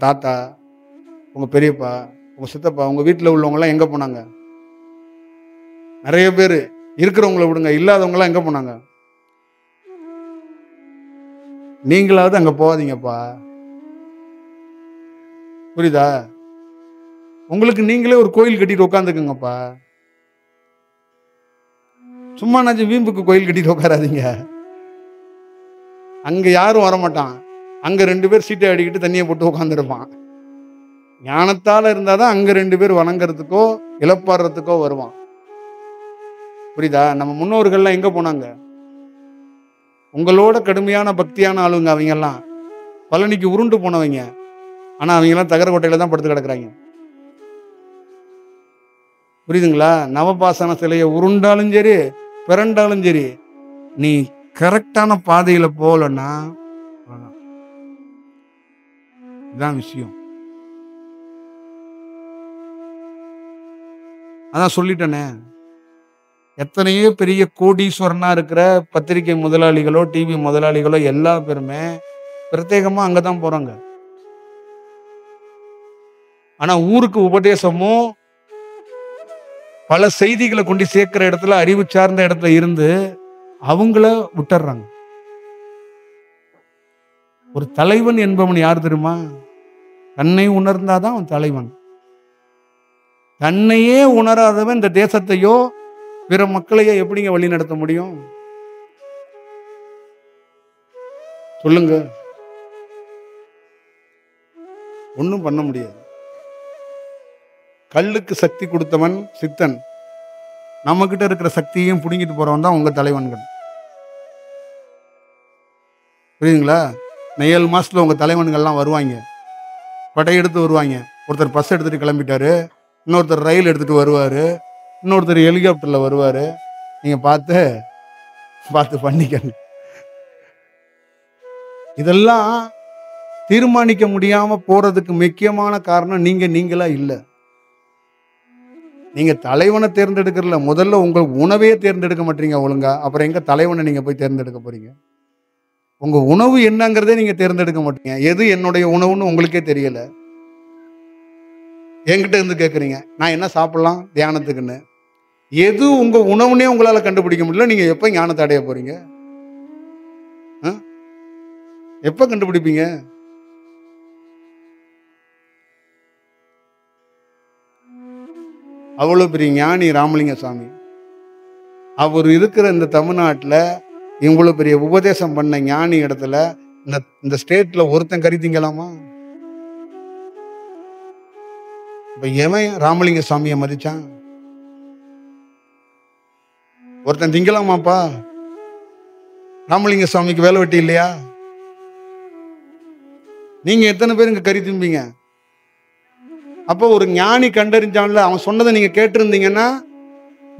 தாத்தா, உங்க பெரியப்பா, உங்க சித்தப்பா, உங்க வீட்டில் உள்ளவங்கலாம் எங்க போனாங்க? நிறைய பேர் இருக்கிறவங்கள விடுங்க, இல்லாதவங்கலாம் எங்க போனாங்க? நீங்களாவது அங்க போகாதீங்கப்பா. புரியுதா? உங்களுக்கு நீங்களே ஒரு கோயில் கட்டிட்டு உட்காந்துக்குங்கப்பா. சும்மா நாச்சும் வீம்புக்கு கோயில் கட்டிட்டு உட்காராதீங்க. அங்க யாரும் வரமாட்டான். அங்க 2 பேர் சீட்டை அடிக்கிட்டு தண்ணியை போட்டு உட்காந்துருப்பான். ஞானத்தால இருந்தாதான் அங்க 2 பேர் வணங்குறதுக்கோ இளப்பாடுறதுக்கோ வருவான். புரியுதா? நம்ம முன்னோர்கள்லாம் எங்க போனாங்க? உங்களோட கடுமையான பக்தியான ஆளுங்க அவங்க எல்லாம். பழனிக்கு உருண்டு போனவங்க. ஆனா அவங்க எல்லாம் தகரக்கோட்டையில தான் படுத்து கிடக்குறாங்க. புரியுதுங்களா? நவபாசன சிலையை உருண்டாலும் சரி, பிறண்டாலும் சரி, நீ கரெக்டான பாதையில போலன்னா இதான் விஷயம். அதான் சொல்லிட்டேனே, எத்தனையோ பெரிய கோடீஸ்வரனா இருக்கிற பத்திரிகை முதலாளிகளோ டிவி முதலாளிகளோ எல்லா பேருமே பிரத்யேகமா அங்கதான் போறாங்க. ஆனா ஊருக்கு உபதேசமும் பல செய்திகளை கொண்டு சேர்க்கிற இடத்துல, அறிவு சார்ந்த இடத்துல இருந்து அவங்கள விட்டுறாங்க. ஒரு தலைவன் என்பவன் யார் தெரியுமா? தன்னை உணர்ந்தாதான் அவன் தலைவன். தன்னையே உணராதவன் இந்த தேசத்தையோ பிற மக்களையோ எப்படிங்க வழி நடத்த முடியும்? சொல்லுங்க. ஒண்ணும் பண்ண முடியாது. கல்லுக்கு சக்தி கொடுத்தவன் சித்தன். நம்ம கிட்ட இருக்கிற சக்தியையும் புடுங்கிட்டு போறவன் தான் உங்க தலைவன்கள். புரியுதுங்களா? 7 மாசத்துல உங்க தலைவன்கள்லாம் வருவாங்க. படையெடுத்து வருவாங்க. ஒருத்தர் பஸ் எடுத்துட்டு கிளம்பிட்டாரு, இன்னொருத்தர் ரயில் எடுத்துட்டு வருவாரு, இன்னொருத்தர் ஹெலிகாப்டர்ல வருவாரு. நீங்க பார்த்து பண்ணிக்கங்க. இதெல்லாம் தீர்மானிக்க முடியாம போறதுக்கு முக்கியமான காரணம் நீங்களா இல்ல. நீங்க தலைவனை தேர்ந்தெடுக்கிறல, முதல்ல உங்க உணவையே தேர்ந்தெடுக்க மாட்டீங்க ஒழுங்கா. அப்புறம் எங்க தலைவனை நீங்க போய் தேர்ந்தெடுக்க போறீங்க? உங்க உணவு என்னங்கிறதே நீங்க தேர்ந்தெடுக்க மாட்டீங்க. எது என்னுடைய உணவுன்னு உங்களுக்கே தெரியல. என்கிட்ட இருந்து கேட்குறீங்க, நான் என்ன சாப்பிடலாம் தியானத்துக்குன்னு. எது உங்க உணவுனே உங்களால கண்டுபிடிக்க முடியல, நீங்க எப்ப ஞானத்தை அடைய போறீங்க? எப்ப கண்டுபிடிப்பீங்க? அவ்வளவு பெரிய ஞானி ராமலிங்க சாமி. அவர் இருக்கிற இந்த தமிழ்நாட்டில் இவ்வளவு பெரிய உபதேசம் பண்ண ஞானி இடத்துல இந்த ஸ்டேட்ல ஒருத்தன் கறி திங்கலாமா? இப்ப எவன் ராமலிங்க சாமியை மதிச்சான்? ஒருத்தன் திங்கலாமாப்பா? ராமலிங்க சாமிக்கு வேலை வெட்டி இல்லையா? நீங்க எத்தனை பேர் இங்க கறி திம்பீங்க? அப்போ ஒரு ஞானி கண்டறிஞ்சான்ல, அவன் சொன்னதை நீங்க கேட்டிருந்தீங்கன்னா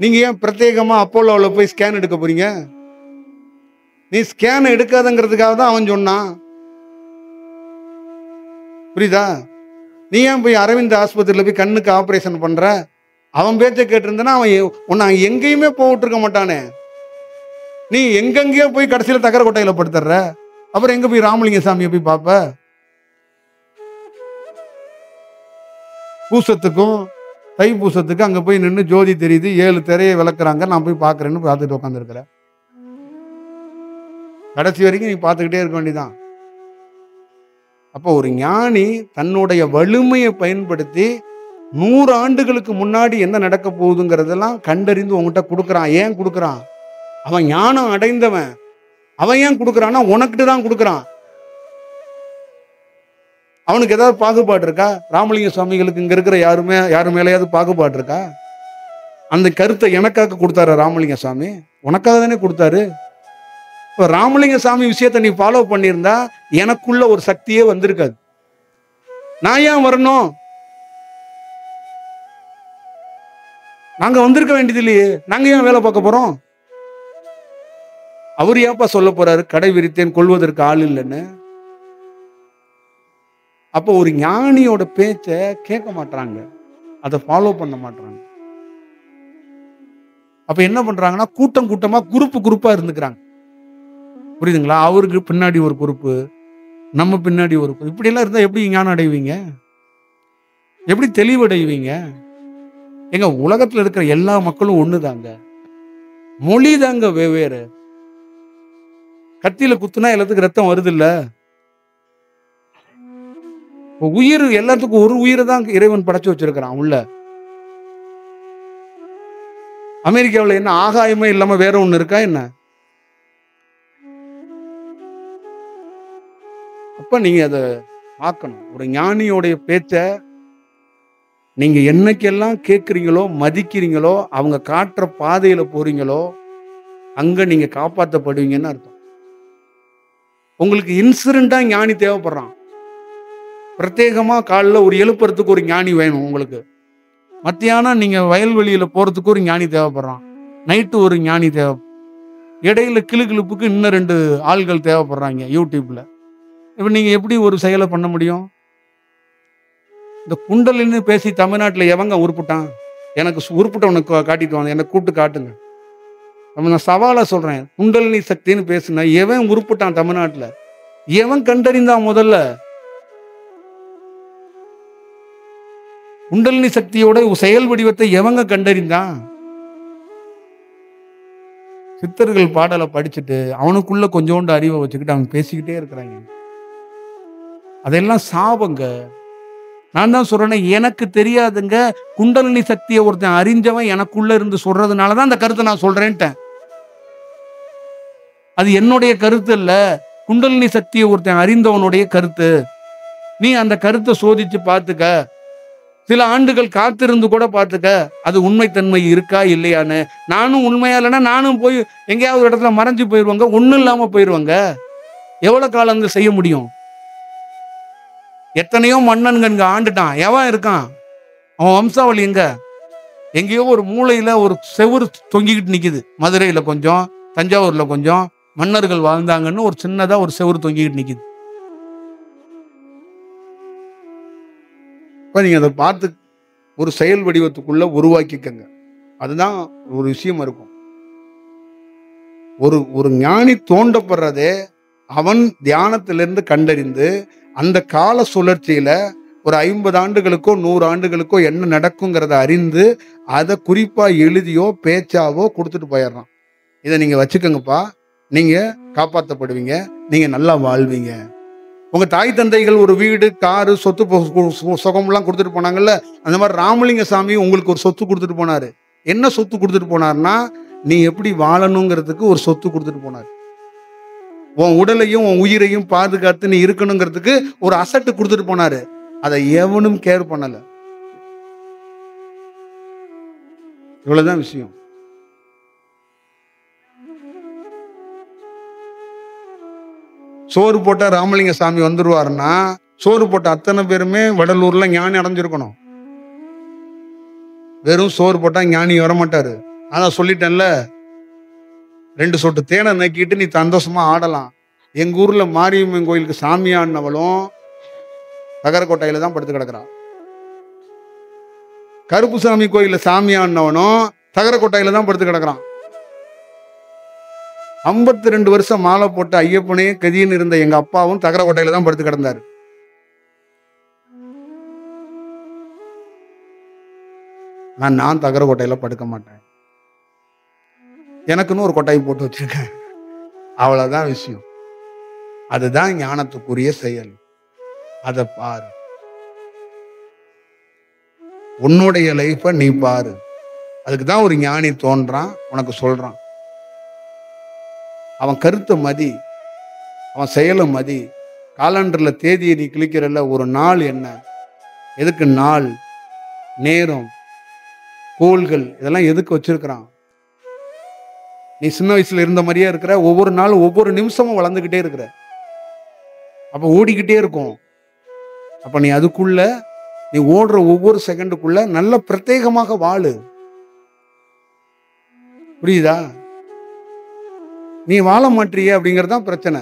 நீங்க ஏன் பிரத்யேகமா அப்போலோவில் போய் ஸ்கேன் எடுக்க போறீங்க? நீ ஸ்கேன் எடுக்காதங்கிறதுக்காக தான் அவன் சொன்னான். புரியுதா? நீ ஏன் போய் அரவிந்த் ஆஸ்பத்திரியில் போய் கண்ணுக்கு ஆபரேஷன் பண்ற? அவன் பேச்சை கேட்டிருந்தனா அவன் உன்னை எங்கேயுமே போட்டு இருக்க மாட்டானே. நீ எங்கெங்கேயோ போய் கடைசியில் தகரக்கோட்டையில படுத்துற. அப்புறம் எங்க போய் ராமலிங்க சாமியை போய் பார்ப்ப? பூசத்துக்கும் தைப்பூசத்துக்கு அங்க போய் நின்று ஜோதி தெரியுது, 7 திரையை விளக்குறாங்க, நான் போய் பார்க்கறேன்னு பார்த்துட்டு உட்காந்துருக்கிறேன். கடைசி வரைக்கும் நீ பார்த்துக்கிட்டே இருக்க வேண்டியதான். அப்போ ஒரு ஞானி தன்னுடைய வலிமையை பயன்படுத்தி 100 ஆண்டுகளுக்கு முன்னாடி என்ன நடக்க போகுதுங்கிறதெல்லாம் கண்டறிந்து உங்ககிட்ட கொடுக்குறான். ஏன் கொடுக்குறான்? அவன் ஞானம் அடைந்தவன். அவன் ஏன் கொடுக்குறான்னா உனக்கிட்ட தான் கொடுக்குறான். அவனுக்கு ஏதாவது பாகுபாடு இருக்கா? ராமலிங்க சுவாமிகளுக்கு இங்க இருக்கிற யாரு மேலேயாவது பாகுபாடு இருக்கா? அந்த கருத்தை எனக்காக கொடுத்தாரு ராமலிங்க சாமி? உனக்காக தானே கொடுத்தாரு. இப்போ ராமலிங்க சாமி விஷயத்தை நீ ஃபாலோ பண்ணியிருந்தா எனக்குள்ள ஒரு சக்தியே வந்திருக்காது. நான் ஏன் வரணும்? நாங்க வந்திருக்க வேண்டியது இல்லையே. நாங்க ஏன் வேலை பார்க்க போறோம்? அவர் ஏப்பா சொல்ல போறாரு கடை விரித்தேன் கொள்வதற்கு ஆள் இல்லைன்னு? அப்போ ஒரு ஞானியோட பேச்ச கேட்க மாட்டாங்க, அதை ஃபாலோ பண்ண மாட்டாங்க. அப்ப என்ன பண்றாங்கன்னா கூட்டமா குரூப்பா இருந்துக்கிறாங்க. புரியுதுங்களா? அவருக்கு பின்னாடி ஒரு குரூப்பு, நம்ம பின்னாடி ஒரு இப்படியெல்லாம் இருந்தா எப்படி ஞானம் அடைவீங்க? எப்படி தெளிவடைவீங்க? எங்க உலகத்துல இருக்கிற எல்லா மக்களும் ஒண்ணுதாங்க. மொழி தாங்க வெவ்வேறு. கத்தியில குத்துனா எல்லாத்துக்கும் ரத்தம் வருது இல்ல? உயிர் எல்லாத்துக்கும் ஒரு உயிரை தான் இறைவன் படைச்சு வச்சிருக்கிறான் உள்ள. அமெரிக்காவில் என்ன ஆகாயமே இல்லாம வேற ஒண்ணு இருக்கா என்ன? அப்ப நீங்க அதை பார்க்கணும். ஒரு ஞானியோடைய பேச்ச நீங்க என்னைக்கெல்லாம் கேட்குறீங்களோ, மதிக்கிறீங்களோ, அவங்க காட்டுற பாதையில போறீங்களோ, அங்க நீங்க காப்பாற்றப்படுவீங்கன்னு அர்த்தம். உங்களுக்கு இன்சிடென்ட்டா ஞானி தேவைப்படுறான். பிரத்யேகமா காலைல ஒரு எழுப்புறதுக்கு ஒரு ஞானி வேணும் உங்களுக்கு. மத்தியானம் நீங்க வயல்வெளியில போறதுக்கு ஒரு ஞானி தேவைப்படுறான். நைட்டு ஒரு ஞானி தேவை. இடையில கிளுகிளுப்புக்கு இன்னும் 2 ஆள்கள் தேவைப்படுறாங்க யூடியூப்ல. இப்ப நீங்க எப்படி ஒரு செயலை பண்ண முடியும்? இந்த குண்டலின்னு பேசி தமிழ்நாட்டுல எவங்க உருப்பிட்டான்? எனக்கு உருப்பிட்டவனுக்கு காட்டிட்டு வாங்க. எனக்கு கூப்பிட்டு காட்டுங்க. நான் சவாலா சொல்றேன். குண்டலினி சக்தின்னு பேசுனா எவன் உருப்பிட்டான் தமிழ்நாட்டுல? எவன் கண்டறிந்தான் முதல்ல? குண்டலினி சக்தியோட செயல் வடிவத்தை எவங்க கண்டறிந்தான்? சித்தர்கள் பாடலை படிச்சுட்டு அவனுக்குள்ள கொஞ்சோண்டு அறிவை வச்சுக்கிட்டு அவங்க பேசிக்கிட்டே இருக்கிறாங்க. அதெல்லாம் சாபங்க. நான் தான் சொல்றேன், எனக்கு தெரியாதுங்க. குண்டலினி சக்தியை ஒருத்தன் அறிஞ்சவன் எனக்குள்ள இருந்து சொல்றதுனாலதான் அந்த கருத்தை நான் சொல்றேன்ட்டேன். அது என்னுடைய கருத்து இல்ல, குண்டலினி சக்தியை ஒருத்தன் அறிந்தவனுடைய கருத்து. நீ அந்த கருத்தை சோதிச்சு பார்த்துக்க. சில ஆண்டுகள் காத்திருந்து கூட பார்த்துக்க, அது உண்மைத்தன்மை இருக்கா இல்லையான்னு. நானும் உண்மையா இல்லைன்னா நானும் போய் எங்கேயாவது ஒரு இடத்துல மறைஞ்சு போயிடுவாங்க, ஒன்றும் இல்லாம போயிடுவாங்க. எவ்வளவு காலம் செய்ய முடியும்? எத்தனையோ மன்னன்கள் ஆண்டுட்டான், எவன் இருக்கான்? அவன் வம்சாவளி எங்க? எங்கேயோ ஒரு மூலையில ஒரு செவுறு தொங்கிக்கிட்டு நிக்குது. மதுரையில கொஞ்சம், தஞ்சாவூர்ல கொஞ்சம் மன்னர்கள் வாழ்ந்தாங்கன்னு ஒரு சின்னதா ஒரு செவுறு தொங்கிக்கிட்டு நிக்குது. இப்ப நீங்க அதை பார்த்து ஒரு செயல் வடிவத்துக்குள்ள உருவாக்கிக்கங்க. அதுதான் ஒரு விஷயம் இருக்கும். ஒரு ஞானி தோண்டப்படுறதே அவன் தியானத்திலிருந்து கண்டறிந்து அந்த கால சுழற்சியில ஒரு 50 ஆண்டுகளுக்கோ 100 ஆண்டுகளுக்கோ என்ன நடக்குங்கிறத அறிந்து அதை குறிப்பா எழுதியோ பேச்சாவோ கொடுத்துட்டு போயிடுறான். இதை நீங்க வச்சுக்கோங்கப்பா, நீங்க காப்பாற்றப்படுவீங்க, நீங்க நல்லா வாழ்வீங்க. உங்க தாய் தந்தைகள் ஒரு வீடு, காரு, சொத்து சுகம்லாம் கொடுத்துட்டு போனாங்கல்ல, அந்த மாதிரி ராமலிங்க சாமி உங்களுக்கு ஒரு சொத்து கொடுத்துட்டு போனாரு. என்ன சொத்து கொடுத்துட்டு போனார்னா, நீ எப்படி வாழணுங்கிறதுக்கு ஒரு சொத்து கொடுத்துட்டு போனார். உன் உடலையும் உன் உயிரையும் பாதுகாத்து நீ இருக்கணுங்கிறதுக்கு ஒரு அசட்டு கொடுத்துட்டு போனாரு. அதை எவனும் கேர் பண்ணல. இவ்வளவுதான் விஷயம். சோறு போட்டா ராமலிங்க சாமி வந்துருவாருன்னா, சோறு போட்ட அத்தனை பேருமே வடலூர்ல ஞானி அடைஞ்சிருக்கணும். வெறும் சோறு போட்டா ஞானி வரமாட்டாரு. அதான் சொல்லிட்டேன்ல, 2 சொட்டு தேனை நக்கிட்டு நீ சந்தோஷமா ஆடலாம். எங்க ஊர்ல மாரியம்மன் கோயிலுக்கு சாமி ஆடினவளும் தகரக்கோட்டையில தான் படுத்து கிடக்குறான். கருப்புசாமி கோயில சாமி ஆடினவனும் தகரக்கோட்டையில தான் படுத்து கிடக்குறான். 52 வருஷம் மாலை போட்டு ஐயப்பனே கதின்னு இருந்த எங்க அப்பாவும் தகரக்கோட்டையில தான் படுத்து கிடந்தாரு. நான் தகரக்கோட்டையில படுக்க மாட்டேன். எனக்குன்னு ஒரு கொட்டாய் போட்டு வச்சிருக்கேன். அவ்வளவுதான் விஷயம். அதுதான் ஞானத்துக்குரிய செயல். அதை பாரு. உன்னுடைய லைஃப நீ பாரு. அதுக்குதான் ஒரு ஞானி தோன்றான், உனக்கு சொல்றான். அவன் கருத்தை மதி, அவன் செயலை மதி. காலண்டர்ல தேதியை நீ கிளிக்கிறல்ல, ஒரு நாள் என்ன, எதுக்கு நாள், நேரம், கோள்கள், இதெல்லாம் எதுக்கு வச்சிருக்கிறான்? நீ சின்ன வயசுல இருந்த மாதிரியே இருக்கிற, ஒவ்வொரு நாளும் ஒவ்வொரு நிமிஷமும் வளர்ந்துகிட்டே இருக்கிற. அப்ப ஓடிக்கிட்டே இருக்கும். அப்ப நீ அதுக்குள்ள, நீ ஓடுற ஒவ்வொரு செகண்டுக்குள்ள நல்ல பிரத்யேகமாக வாழு. புரியுதா? நீ வாழ மாட்டிய அப்படிங்கறதுதான் பிரச்சனை.